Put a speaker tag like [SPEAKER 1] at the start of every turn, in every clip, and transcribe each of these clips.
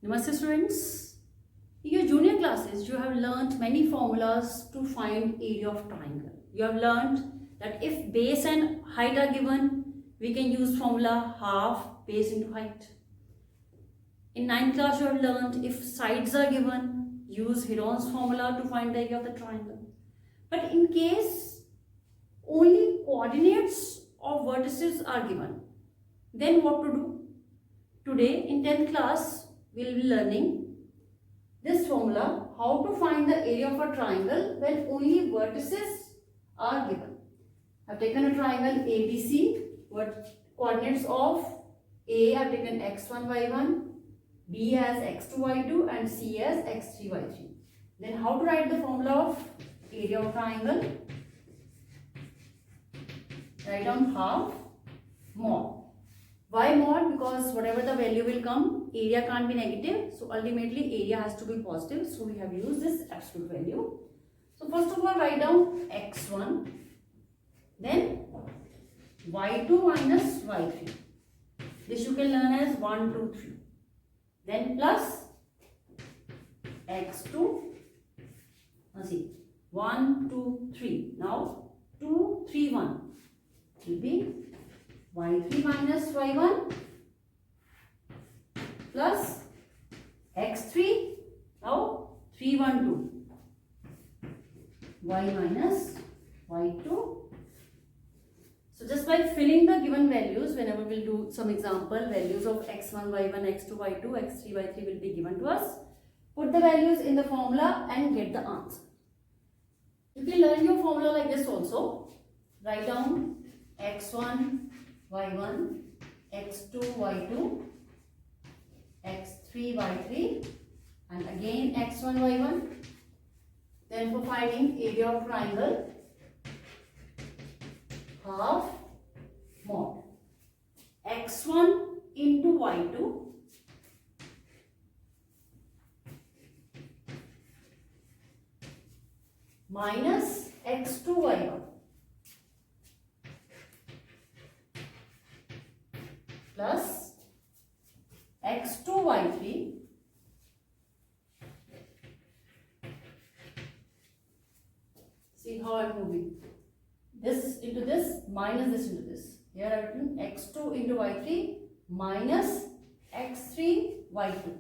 [SPEAKER 1] Namaste students. In your junior classes, you have learnt many formulas to find area of triangle. You have learnt that if base and height are given, we can use formula half base into height. In 9th class, you have learnt if sides are given, use Heron's formula to find the area of the triangle. But in case only coordinates of vertices are given, then what to do? Today in 10th class, we will be learning this formula, how to find the area of a triangle when only vertices are given. I have taken a triangle ABC, coordinates of A I have taken x1, y1, B as x2, y2 and C as x3, y3. Then how to write the formula of area of triangle? Write down half mod. Why mod? Because whatever the value will come, area can't be negative. So ultimately area has to be positive. So we have used this absolute value. So first of all, write down x1, then y2 minus y3. This you can learn as 1, 2, 3. Then plus x2. Now see, 1, 2, 3. Now 2, 3, 1 will be y3 minus y1 plus x3, now 3, 1, 2, y minus y2. So just by filling the given values, whenever we'll do some example, values of x1, y1, x2, y2, x3, y3 will be given to us. Put the values in the formula and get the answer. You can learn your formula like this also. Write down x1, y1, x2, y2, x3, y3 and again x1, y1. Then for finding area of triangle, half mod x1 into y2 minus x2, y1 plus x2, y3 see how I'm moving. This into this minus this into this. Here I have written x2 into y3 minus x3, y2.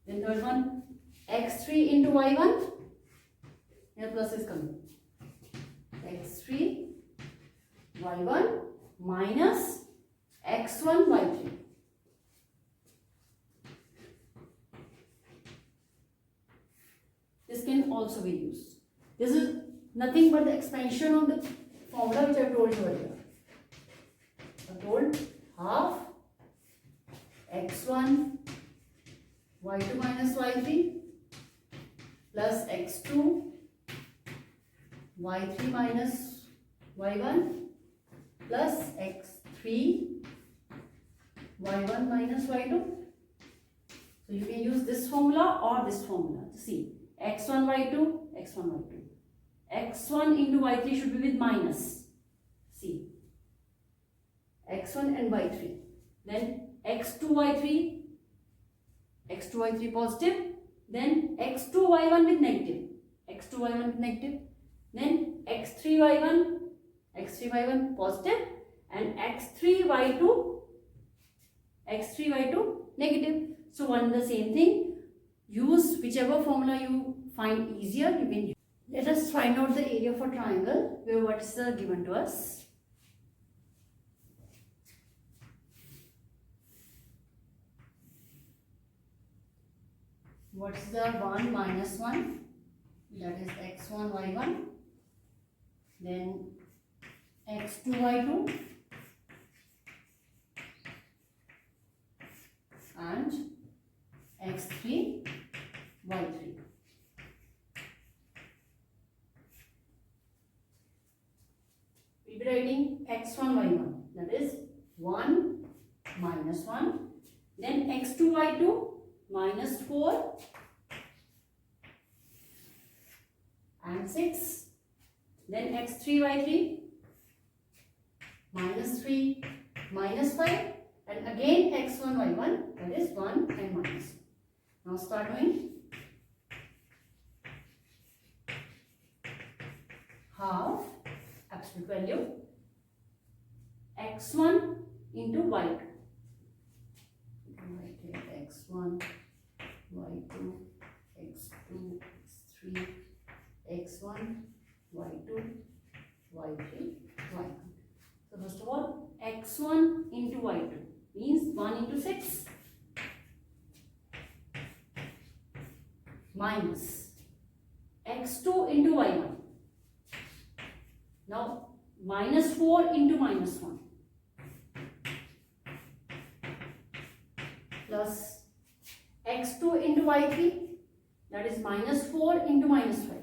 [SPEAKER 1] Then third one, x3 into y1. Here plus is coming. x3, y1 minus x1, y3. This can also be used. This is nothing but the expansion of the formula which I told you earlier. I told half x1, y2 minus y3 plus x2, y3 minus y1 plus x3, y1 minus y2. So you can use this formula or this formula. See, x1, y2, x1, y2. x1 into y3 should be with minus. See, x1 and y3. Then x2, y3, x2, y3 positive. Then x2, y1 with negative. x2, y1 with negative. Then x3, y1, x3, y1 positive. And x3, y2, x3, y2 negative. So one and the same thing. Use whichever formula you find easier, you can use. Let us find out the area of a triangle where vertices are given to us. Vertices are 1, minus 1, that is x1, y1, then x2, y2 and x3, y3. We will be writing x1, y1, that is 1, minus 1, then x2, y2, minus 4 and 6, then x3, y3, minus 3 minus 5, and again x1 y1, that is 1 and minus. Now start doing half absolute value x1 into y2. x1, y2, x2, x3, x1, y2, y3, y1. So first of all, x1 into y2 means 1 into 6 minus x2 into y1. Now minus 4 into minus 1 plus x2 into y3, that is minus 4 into minus 5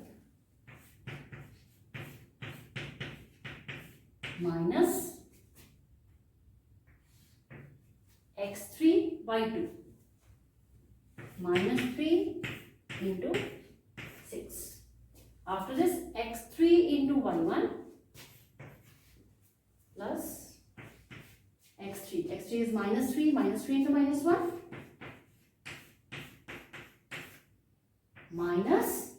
[SPEAKER 1] minus x3 y2 minus 3 into 6. After this, x3 into y1 plus x3. x3 is minus 3 into minus 1 minus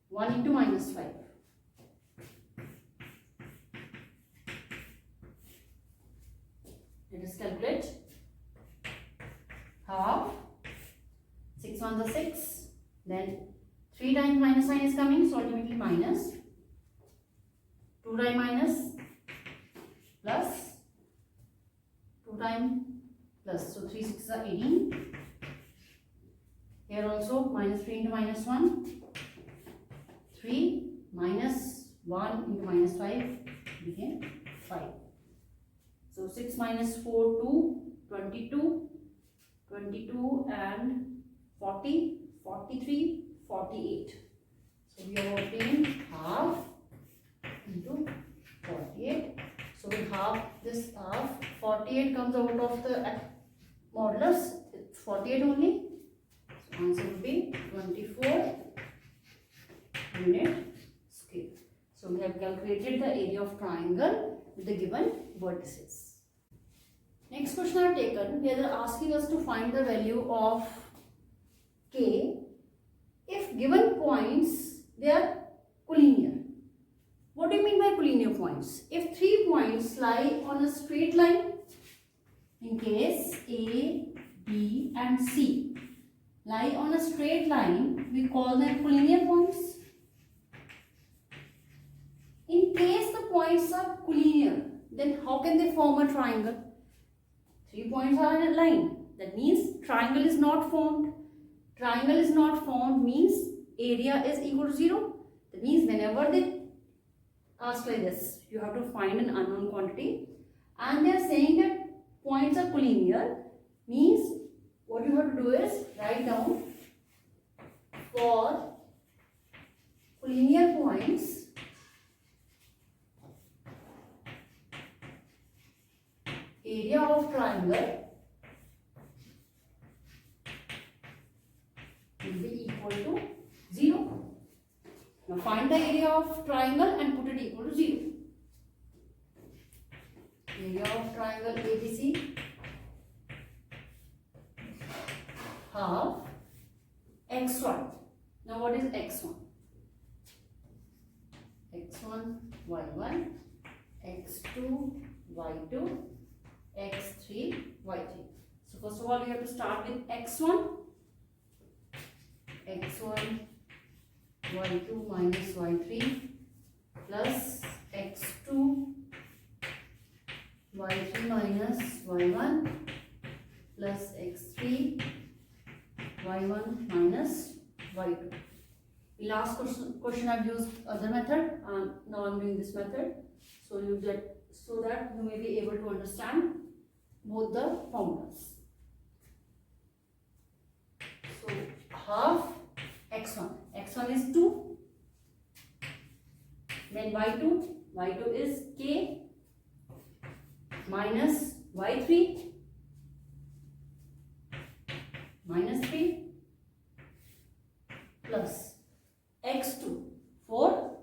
[SPEAKER 1] 1 into minus 5. Let us calculate. Half, 6 ones are 6, then 3 times minus sign is coming, so ultimately minus, 2 times minus, plus, 2 times plus, so 3 6 are 18. Here also minus 3 into minus 1, 3 minus 1 into minus 5 became 5. So 6 minus 4, 2, 22, 22 and 40, 43, 48. So we have obtained half into 48. So we half this half, 48 comes out of the modulus, it's 48 only. So answer would be 24 unit square. So we have calculated the area of triangle with the given vertices. Next question I have taken, here they are asking us to find the value of k if given points they are collinear. What do you mean by collinear points? If 3 points lie on a straight line, in case A, B and C lie on a straight line, we call them collinear points. In case the points are collinear, then how can they form a triangle? 3 points are in a line. That means triangle is not formed. Triangle is not formed means area is equal to 0. That means whenever they ask like this, you have to find an unknown quantity. And they are saying that points are collinear means what you have to do is write down for collinear points area of triangle will be equal to 0. Now find the area of triangle and put it equal to 0. Area of triangle ABC half x1. Now what is x1? x1 y1, x2 y2, x3 y3. So first of all we have to start with x1 y2 minus y3 plus x2 y3 minus y1 plus x3 y1 minus y2. In last question I've used other method and now I'm doing this method, so that you may be able to understand both the formulas. So half x1 is 2, then y2 is k minus y3 minus 3 plus x2 4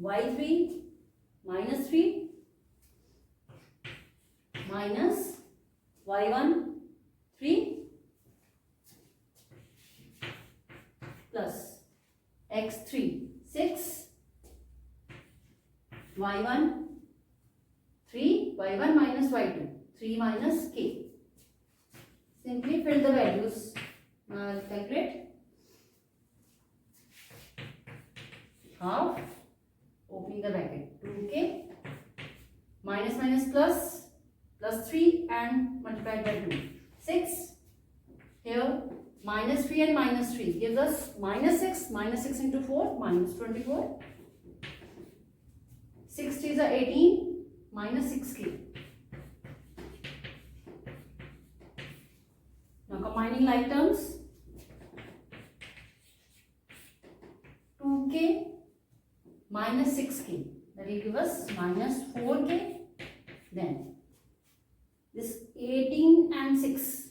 [SPEAKER 1] y3 minus 3 minus y1 3 plus x3 6 y1 3 y1 minus y2 3 minus k. Simply fill the values. Now I'll calculate. Half, opening the bracket, 2k minus minus plus, plus 3 and multiplied by 2, 6. Here minus 3 and minus 3 gives us minus 6 into 4 minus 24. 6 3s are 18 minus 6k. Now combining like terms, 2k minus 6k, that will give us minus 4k. Then this 18 and 6,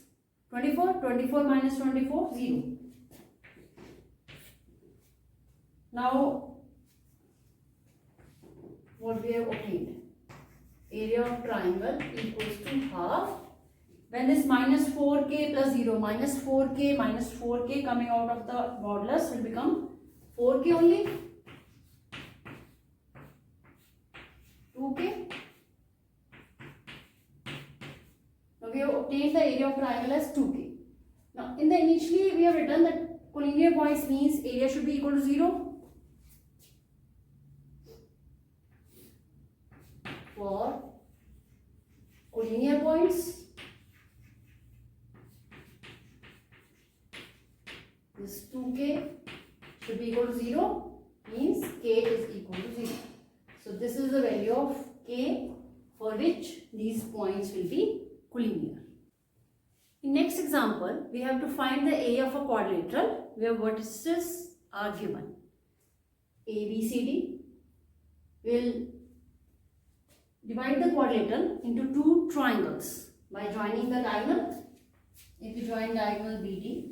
[SPEAKER 1] 24, 24 minus 24, 0. Now what we have obtained, area of triangle equals to half. When this minus 4k plus 0, minus 4k coming out of the modulus will become 4k only, 2k. Now we have obtained the area of triangle as 2k. Now in the initially we have written that collinear points means area should be equal to 0. For collinear points, this 2k should be equal to 0, means k is equal to 0. So this is the value of k for which these points will be collinear. In next example, we have to find the area of a quadrilateral where vertices are given. A, B, C, D. We will divide the quadrilateral into two triangles by joining the diagonal. If we join diagonal BD,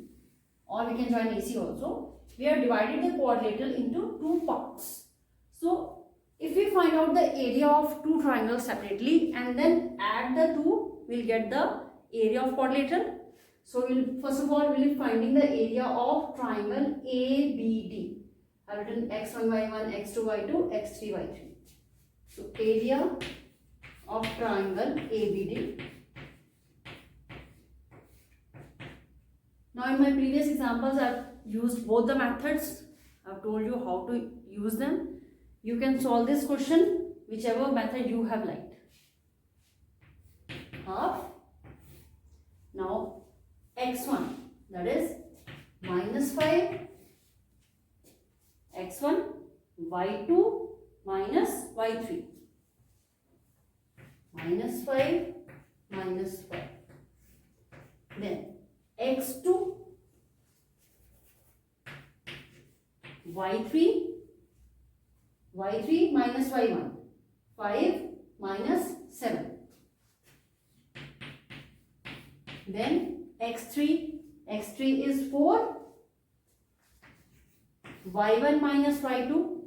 [SPEAKER 1] or we can join AC also, we have divided the quadrilateral into two parts. So if we find out the area of two triangles separately and then add the two, we'll get the area of quadrilateral. So we'll first of all we'll be finding the area of triangle ABD. I've written x1 y1, x2 y2, x3 y3. So area of triangle ABD. Now in my previous examples I've used both the methods. I've told you how to use them. You can solve this question whichever method you have liked. Half. Now x1, that is minus 5 x1, y2 minus y3, minus 5 minus 5. Then x2, y3 minus y1, 5 minus 7. Then x3 is 4, y1 minus y2,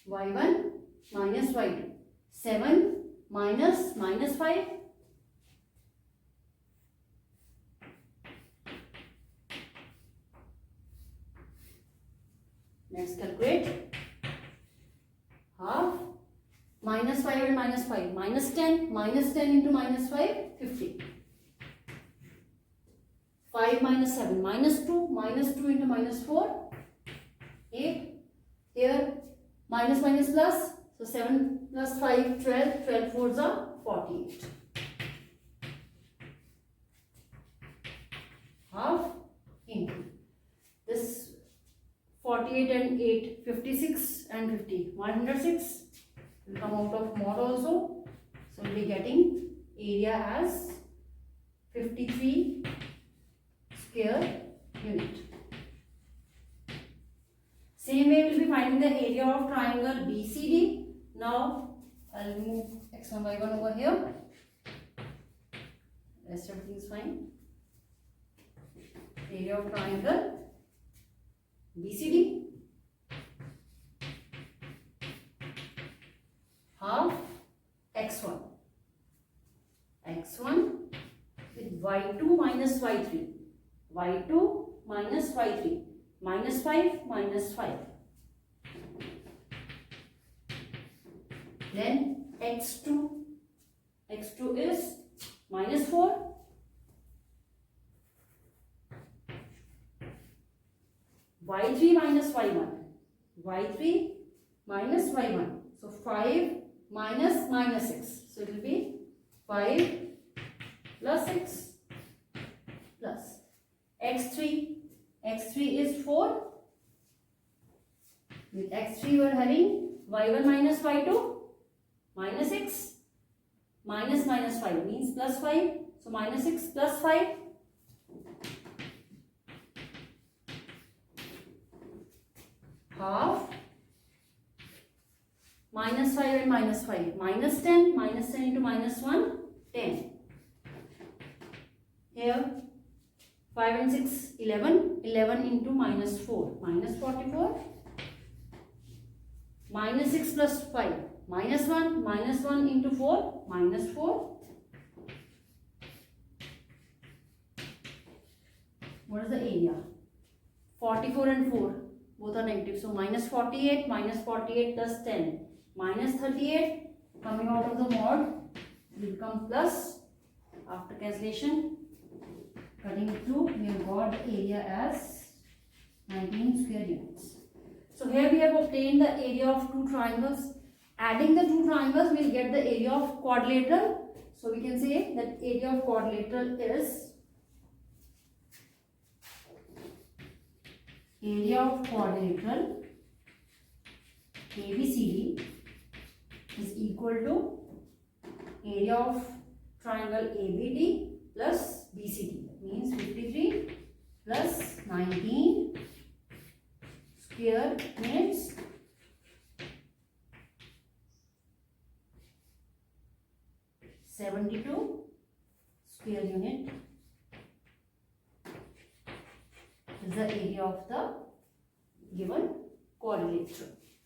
[SPEAKER 1] y1 minus y2, 7 minus 5. Let's calculate. Half, minus 5 and minus 5, minus 10 into minus 5, 50. 5 minus 7, minus 2 into minus 4, 8. Here minus plus, so 7 plus 5, 12, 12 fours are 48. Half into this 48 and 8, 56 and 50, 106 will come out of mod also. So we'll be getting area as 53 square unit. Same way we'll be finding the area of triangle BCD. Now I'll move x1 y1 over here. Rest everything is fine. Area of triangle BCD. x1 with y2 minus y3, y2 minus y3, minus 5 minus 5. Then x2 is minus 4, y3 minus y1, y3 minus y1. So 5 minus minus 6. So it will be 5 plus 6 plus x3. x3 is 4. With x3 we are having y1 minus y2 minus 6 minus minus 5 means plus 5. So minus 6 plus 5. Half. Minus 5 and minus 5. Minus 10. Minus 10 into minus 1. 10. Here 5 and 6. 11. 11 into minus 4. Minus 44. Minus 6 plus 5. Minus 1. Minus 1 into 4. Minus 4. What is the area? 44 and 4. Both are negative. So minus 48 plus 10. Minus 38 coming out of the mod will become plus. After cancellation, cutting it through, we have got the area as 19 square units. So here we have obtained the area of two triangles. Adding the two triangles, we will get the area of quadrilateral. So we can say that area of quadrilateral is area of quadrilateral ABCD is equal to area of triangle ABD plus BCD. That means 53 plus 19 square units (72 square unit) is the area of the given quadrilateral.